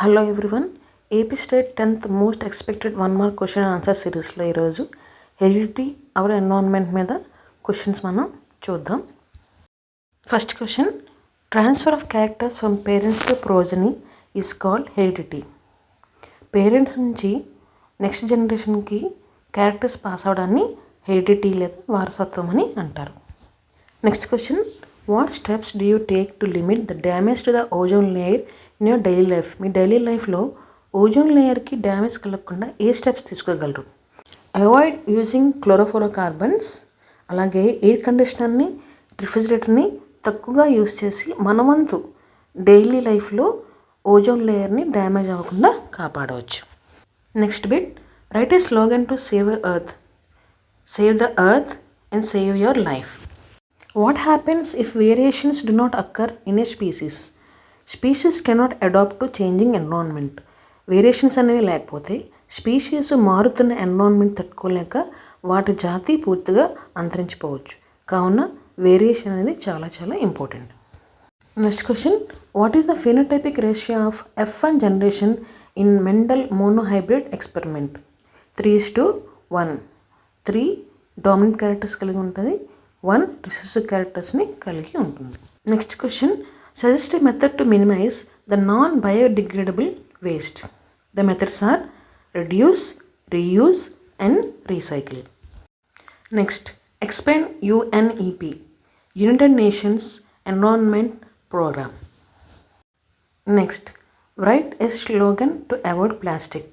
Hello everyone. AP state 10th most expected 1 mark question and answer సిరీస్లో ఈరోజు heredity hour environment మీద questions మనం చూద్దాం. First question, transfer of characters from parents to progeny is called heredity. Parents నుంచి next జనరేషన్కి characters pass అవడాన్ని heredity లేదా వారసత్వం అని అంటారు. Next question, what steps do you take to limit the damage to the ozone layer in your daily life? Me daily లైఫ్లో ozone లేయర్కి damage కలగకుండా ఏ steps తీసుకోగలరు? Avoid using chlorofluorocarbons. అలాగే ఎయిర్ కండిషనర్ని, రిఫ్రిజిరేటర్ని తక్కువగా యూజ్ చేసి మనవంతు డైలీ లైఫ్లో ఓజోన్ లేయర్ని డ్యామేజ్ అవ్వకుండా కాపాడవచ్చు. Next bit, right a slogan to save earth. Save the earth and save your life. What happens if variations do not occur in a species? Species cannot adapt to changing environment. Variations అనేవి లేకపోతే species మారుతున్న environment తట్టుకోలేక వాటి జాతి పూర్తిగా అంతరించిపోవచ్చు. కావున variation అనేది చాలా చాలా important. Next question, what is the phenotypic ratio of F1 generation in Mendel monohybrid experiment? 3:1. 3 dominant characters కలిగి ఉంటుంది, 1 రిసెసివ్ క్యారెక్టర్స్ని కలిగి ఉంటుంది. Next question, suggest a method to minimize the non-biodegradable waste. The methods are reduce, reuse and recycle. Next, explain UNEP, United Nations Environment Program. Next, write a slogan to avoid plastic.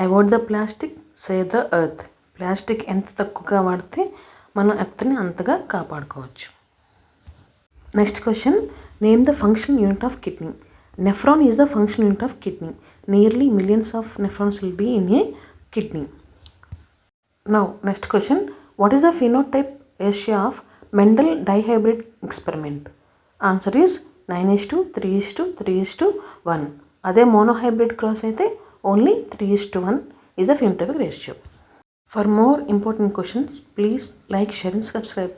Avoid the plastic, save the earth. Plastic ఎంత తక్కువగా వాడితే మనం ఎర్త్ని అంతగా కాపాడుకోవచ్చు. Next question, name the function unit of kidney. Nephron is the function unit of kidney. Nearly millions of nephrons will be in a kidney. Now, next question, what is the phenotype ratio of Mendel dihybrid experiment? Answer is 9:3:3:1. అదే monohybrid cross అయితే only 3:1 is the phenotypic ratio. For more important questions, please like, share and subscribe.